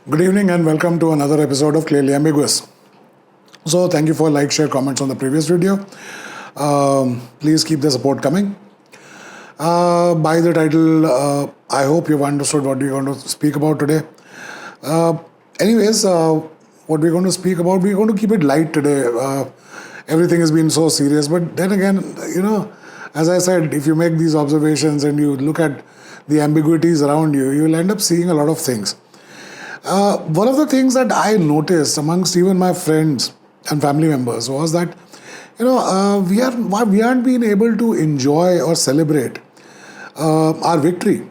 Good evening and welcome to another episode of Clearly Ambiguous. So, thank you for like, share, comments on the previous video. Please keep the support coming. By the title, I hope you've understood what we're going to speak about today. Uh, anyways, what we're going to speak about, we're going to keep it light today. Everything has been so serious, but then again, as I said, if you make these observations and you look at the ambiguities around you, you'll end up seeing a lot of things. One of the things that I noticed amongst even my friends and family members was that we aren't being able to enjoy or celebrate our victory.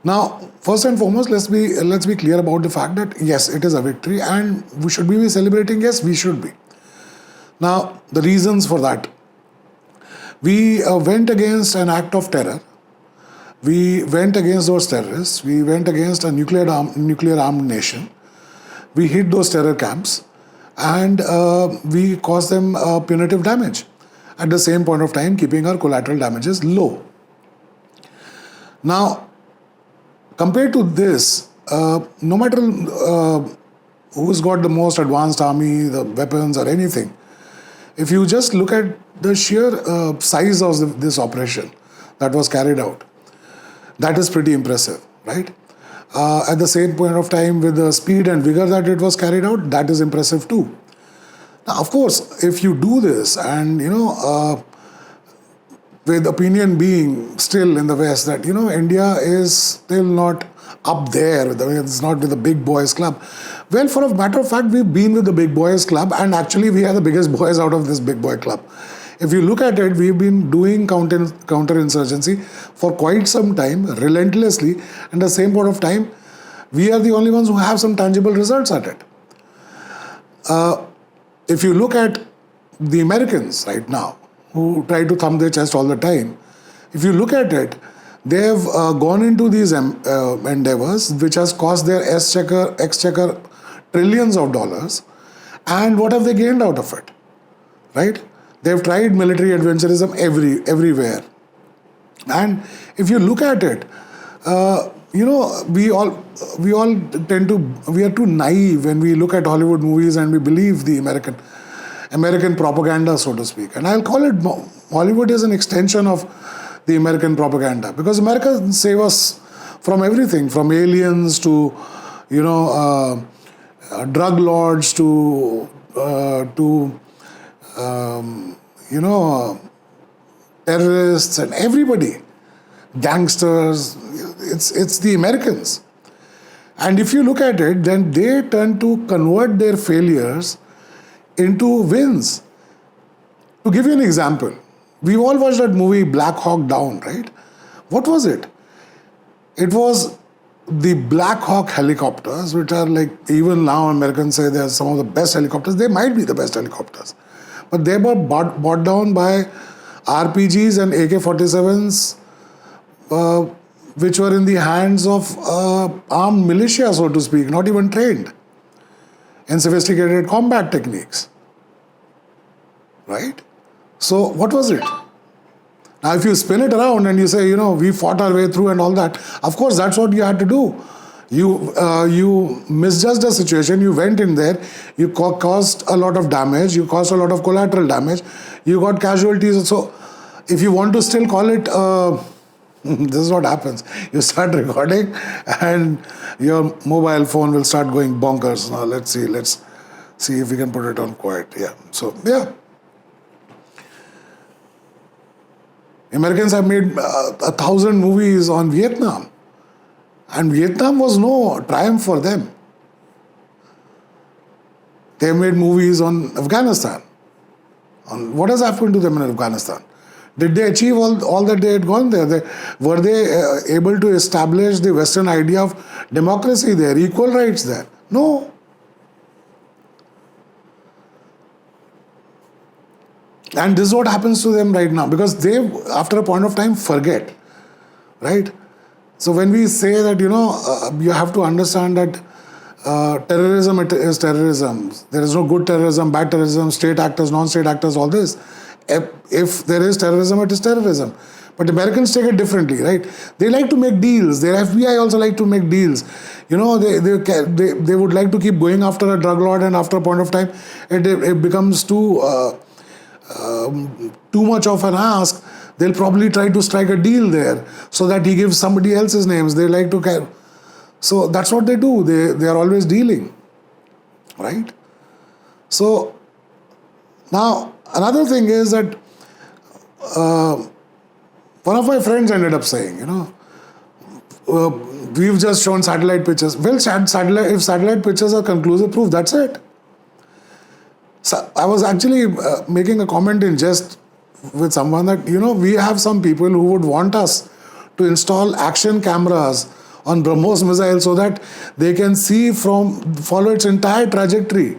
Now, first and foremost, let's be clear about the fact that yes, it is a victory, and should we be celebrating? Yes, we should be. Now, the reasons for that: we went against an act of terror. We went against those terrorists. We went against a nuclear armed nation. We hit those terror camps, and we caused them punitive damage. At the same point of time, keeping our collateral damages low. Now, compared to this, no matter who's got the most advanced army, the weapons, or anything, if you just look at the sheer size of this operation that was carried out, that is pretty impressive, right? At the same point of time, with the speed and vigor that it was carried out, that is impressive too. Now, of course, if you do this, and with opinion being still in the West that India is still not up there, it's not with the big boys club. Well, for a matter of fact, we've been with the big boys club, and actually we are the biggest boys out of this big boy club. If you look at it, we've been doing counterinsurgency for quite some time, relentlessly, and at the same point of time, we are the only ones who have some tangible results at it. If you look at the Americans right now, who try to thump their chest all the time, if you look at it, they have gone into these endeavours, which has cost their exchequer trillions of dollars, and what have they gained out of it, right? They've tried military adventurism everywhere. And if you look at it, we are too naive when we look at Hollywood movies and we believe the American propaganda, so to speak. And I'll call it, Hollywood is an extension of the American propaganda, because America save us from everything, from aliens to, drug lords to terrorists and everybody, gangsters. It's the Americans. And if you look at it, then they tend to convert their failures into wins. To give you an example, we've all watched that movie Black Hawk Down, right? What was it? It was the Black Hawk helicopters, which are like, even now Americans say they're some of the best helicopters. They might be the best helicopters. But they were bought down by RPGs and AK-47s, which were in the hands of armed militia, so to speak, not even trained in sophisticated combat techniques. Right? So, what was it? Now, if you spin it around and you say, we fought our way through and all that, of course, that's what you had to do. You misjudged the situation, you went in there, you caused a lot of damage, you caused a lot of collateral damage, you got casualties. So, if you want to still call it, this is what happens. You start recording and your mobile phone will start going bonkers. Now, let's see if we can put it on quiet. Yeah. So, yeah. Americans have made 1,000 movies on Vietnam. And Vietnam was no triumph for them. They made movies on Afghanistan. On what has happened to them in Afghanistan? Did they achieve all that they had gone there? Were they able to establish the Western idea of democracy there, equal rights there? No. And this is what happens to them right now, because they, after a point of time, forget, right? So when we say that, you have to understand that terrorism is terrorism. There is no good terrorism, bad terrorism, state actors, non-state actors, all this. If there is terrorism, it is terrorism. But Americans take it differently, right? They like to make deals. Their FBI also like to make deals. They would like to keep going after a drug lord, and after a point of time, it becomes too much of an ask. They'll probably try to strike a deal there so that he gives somebody else's names. They like to so that's what they do. They are always dealing, right? So now another thing is that one of my friends ended up saying, we've just shown satellite pictures. Well, if satellite pictures are conclusive proof, that's it. So I was actually making a comment in jest with someone that, we have some people who would want us to install action cameras on BrahMos missile so that they can follow its entire trajectory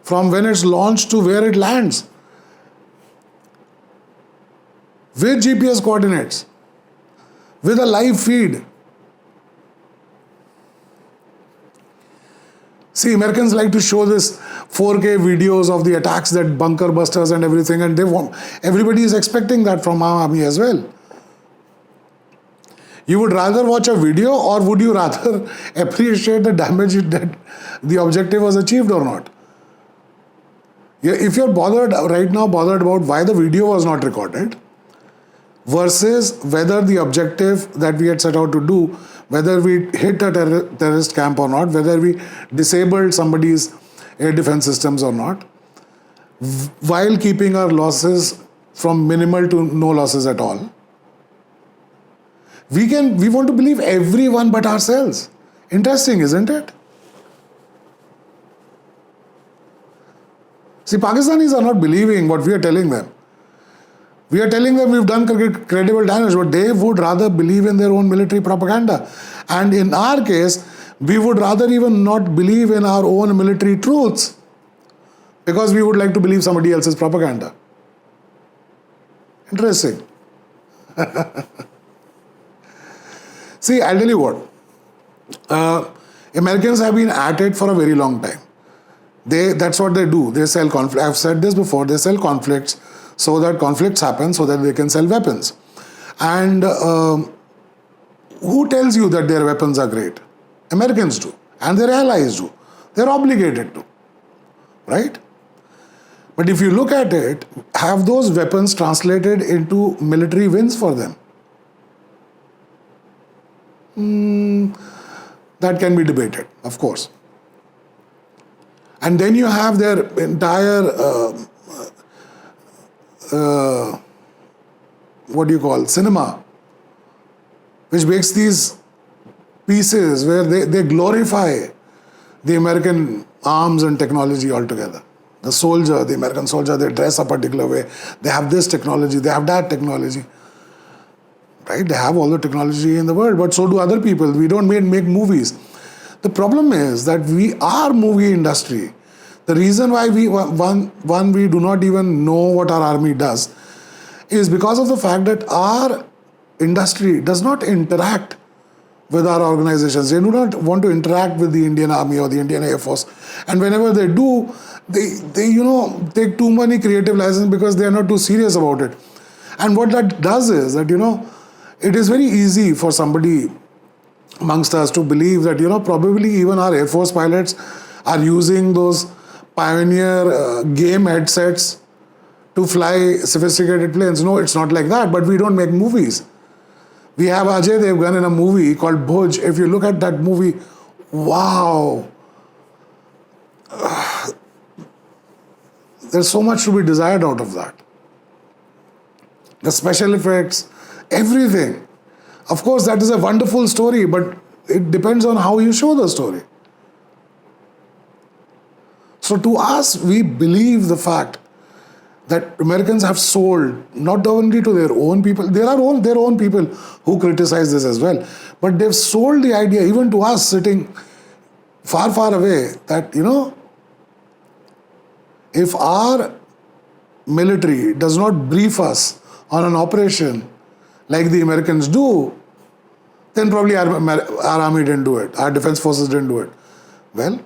from when it's launched to where it lands with GPS coordinates, with a live feed. See, Americans like to show this 4K videos of the attacks, that bunker busters and everything, and everybody is expecting that from our army as well. You would rather watch a video, or would you rather appreciate the damage that the objective was achieved or not? If you're bothered about why the video was not recorded versus whether the objective that we had set out to do, whether we hit a terrorist camp or not, whether we disabled somebody's air defense systems or not, while keeping our losses from minimal to no losses at all, we want to believe everyone but ourselves. Interesting, isn't it? See, Pakistanis are not believing what we are telling them. We are telling them we've done credible damage, but they would rather believe in their own military propaganda. And in our case, we would rather even not believe in our own military truths because we would like to believe somebody else's propaganda. Interesting. See, I'll tell you what. Americans have been at it for a very long time. That's what they do. They sell conflict. I've said this before. They sell conflicts so that conflicts happen, so that they can sell weapons. And who tells you that their weapons are great? Americans do. And their allies do. They're obligated to. Right? But if you look at it, have those weapons translated into military wins for them? That can be debated, of course. And then you have their entire cinema, which makes these pieces where they glorify the American arms and technology altogether. The American soldier, they dress a particular way. They have this technology, they have that technology. Right? They have all the technology in the world, but so do other people. We don't make movies. The problem is that our movie industry, the reason why we do not even know what our army does is because of the fact that our industry does not interact with our organizations. They do not want to interact with the Indian Army or the Indian Air Force. And whenever they do, they take too many creative license because they are not too serious about it. And what that does is that, it is very easy for somebody amongst us to believe that, probably even our Air Force pilots are using those Pioneer game headsets to fly sophisticated planes. No, it's not like that, but we don't make movies. We have Ajay Devgan in a movie called Bhuj. If you look at that movie, wow. There's so much to be desired out of that. The special effects, everything. Of course, that is a wonderful story, but it depends on how you show the story. So to us, we believe the fact that Americans have sold not only to their own people, there are their own people who criticize this as well, but they've sold the idea even to us sitting far, far away that, if our military does not brief us on an operation like the Americans do, then probably our army didn't do it, our defense forces didn't do it. Well,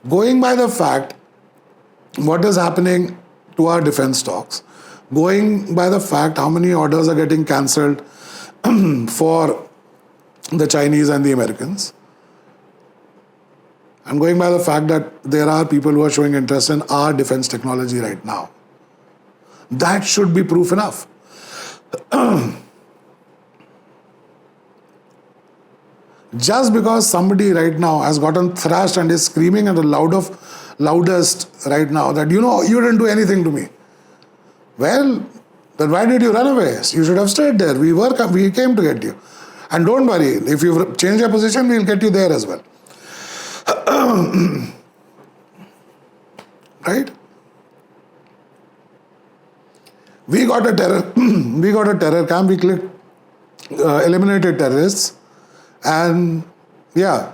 going by the fact what is happening to our defense stocks, going by the fact how many orders are getting cancelled for the Chinese and the Americans, I'm going by the fact that there are people who are showing interest in our defense technology right now. That should be proof enough. Just because somebody right now has gotten thrashed and is screaming at the loudest right now that, you didn't do anything to me. Well, then why did you run away? You should have stayed there. We came to get you. And don't worry, if you change your position, we'll get you there as well. Right? We got a terror camp. We clicked, eliminated terrorists, and yeah,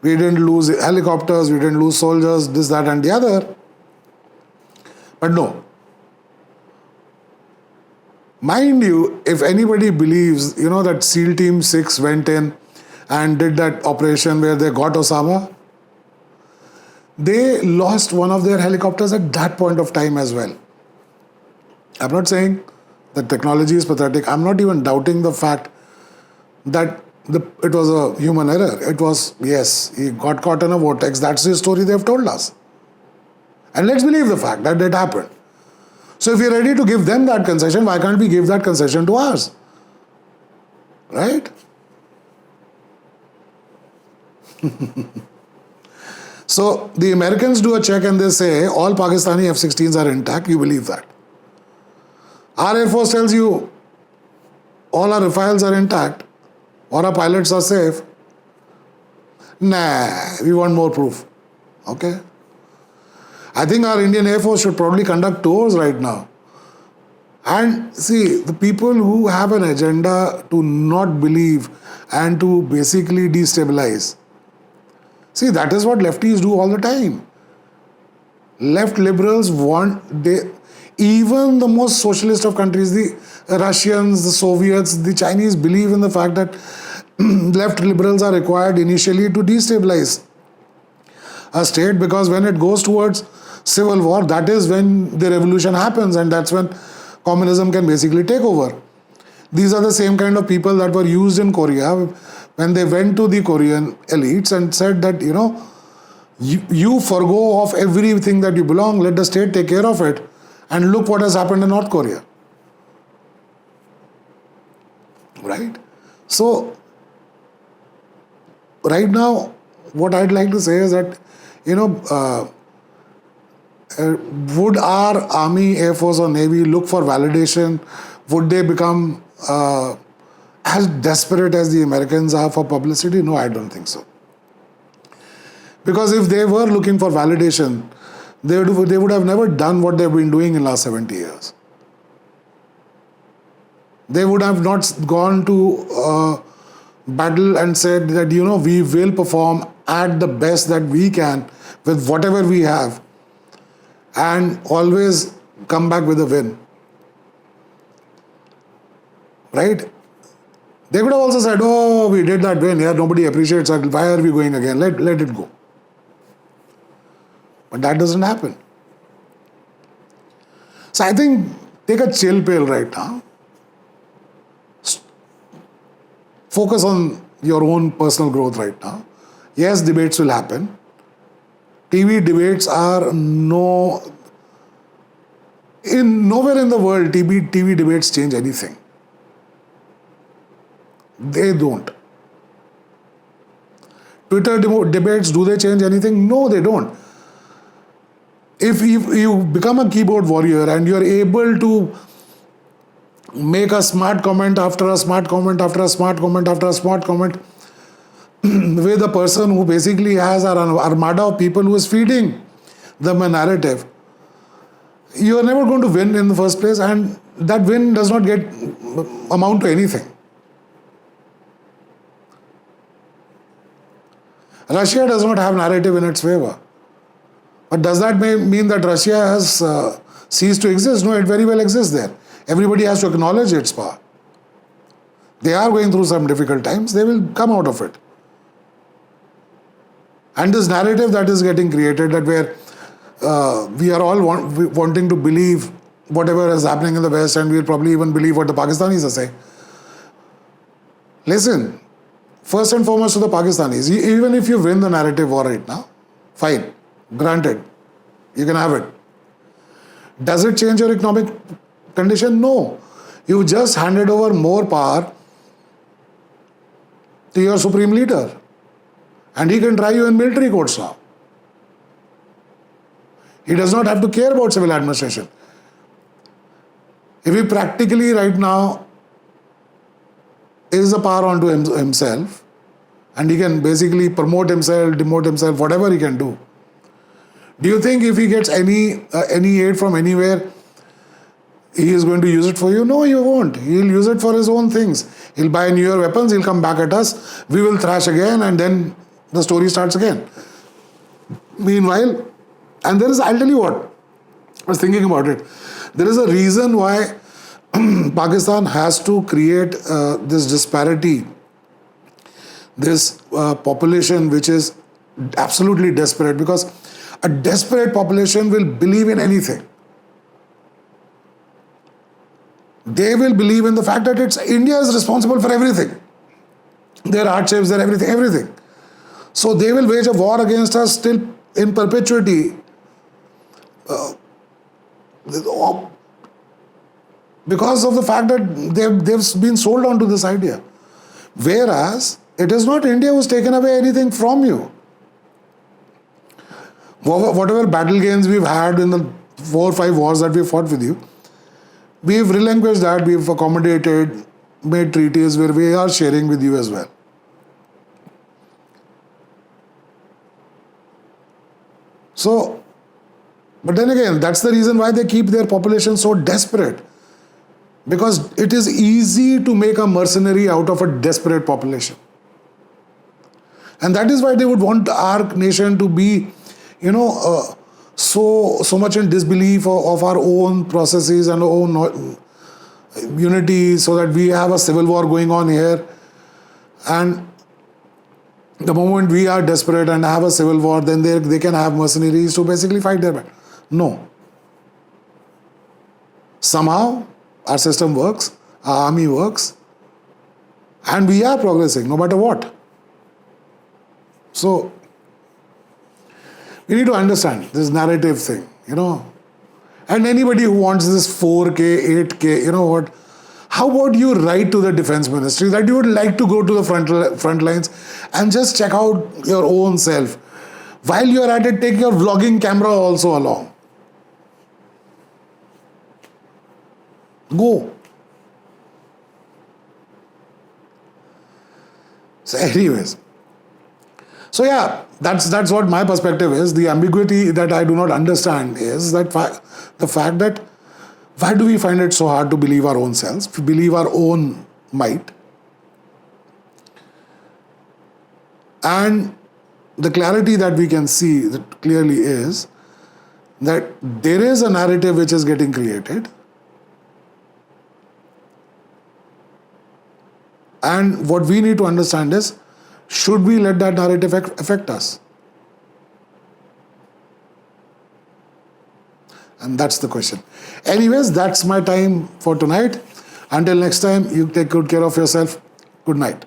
we didn't lose helicopters, we didn't lose soldiers, this, that, and the other. But no. Mind you, if anybody believes, that SEAL Team 6 went in and did that operation where they got Osama, they lost one of their helicopters at that point of time as well. I'm not saying that technology is pathetic. I'm not even doubting the fact that it was a human error. It was, yes, he got caught in a vortex. That's the story they've told us. And let's believe the fact that it happened. So if we're ready to give them that concession, why can't we give that concession to ours? Right? So the Americans do a check and they say all Pakistani F-16s are intact. You believe that. Our Air Force tells you all our Rafales are intact or our pilots are safe. Nah, we want more proof. Okay? I think our Indian Air Force should probably conduct tours right now. And see, the people who have an agenda to not believe and to basically destabilize. See, that is what lefties do all the time. Left liberals even the most socialist of countries, the Russians, the Soviets, the Chinese believe in the fact that left liberals are required initially to destabilize a state, because when it goes towards civil war, that is when the revolution happens and that's when communism can basically take over. These are the same kind of people that were used in Korea when they went to the Korean elites and said that, you forgo of everything that you belong, let the state take care of it. And look what has happened in North Korea. Right? So, right now, what I'd like to say is that, would our Army, Air Force or Navy look for validation? Would they become as desperate as the Americans are for publicity? No, I don't think so. Because if they were looking for validation, they would have never done what they've been doing in the last 70 years. They would have not gone to battle and said that, we will perform at the best that we can with whatever we have and always come back with a win. Right? They could have also said, oh, we did that win, nobody appreciates it, why are we going again? Let it go. But that doesn't happen. So I think, take a chill pill right now. Focus on your own personal growth right now. Yes, debates will happen. TV debates are nowhere in the world TV debates change anything. They don't. Twitter debates, do they change anything? No, they don't. If you become a keyboard warrior and you're able to make a smart comment after a smart comment after a smart comment after a smart comment with a person who basically has an armada of people who is feeding them a narrative, you are never going to win in the first place, and that win does not amount to anything. Russia does not have narrative in its favor. But does that mean that Russia has ceased to exist? No, it very well exists there. Everybody has to acknowledge its power. They are going through some difficult times. They will come out of it. And this narrative that is getting created, that where we are all wanting to believe whatever is happening in the West, and we'll probably even believe what the Pakistanis are saying. Listen, first and foremost to the Pakistanis, even if you win the narrative war right now, fine, granted, you can have it. Does it change your economic condition? No. You just handed over more power to your supreme leader, and he can try you in military courts now. He does not have to care about civil administration. If he practically right now is the power onto himself, and he can basically promote himself, demote himself, whatever he can do, do you think if he gets any aid from anywhere, he is going to use it for you? No, he won't. He'll use it for his own things. He'll buy newer weapons, he'll come back at us, we will thrash again, and then the story starts again. Meanwhile, and I'll tell you what, I was thinking about it. There is a reason why Pakistan has to create this disparity, this population which is absolutely desperate, because a desperate population will believe in anything. They will believe in the fact that India is responsible for everything. Their hardships, their everything. So they will wage a war against us still in perpetuity. Because of the fact that they've been sold on to this idea. Whereas, it is not India who's taken away anything from you. Whatever battle gains we've had in the 4 or 5 wars that we've fought with you, we've relinquished that, we've accommodated, made treaties where we are sharing with you as well. So, but then again, that's the reason why they keep their population so desperate. Because it is easy to make a mercenary out of a desperate population. And that is why they would want our nation to be, so much in disbelief of our own processes and our own unity, so that we have a civil war going on here. And the moment we are desperate and have a civil war, then they can have mercenaries to basically fight their battle. No. Somehow, our system works, our army works, and we are progressing no matter what. So, we need to understand this narrative thing, And anybody who wants this 4K, 8K, how about you write to the defense ministry that you would like to go to the front lines and just check out your own self. While you're at it, take your vlogging camera also along. Go. So anyways. So yeah, that's what my perspective is. The ambiguity that I do not understand is that the fact that why do we find it so hard to believe our own selves, to believe our own might? And the clarity that we can see that clearly is that there is a narrative which is getting created. And what we need to understand is, should we let that narrative affect us? And that's the question. Anyways, that's my time for tonight. Until next time, you take good care of yourself. Good night.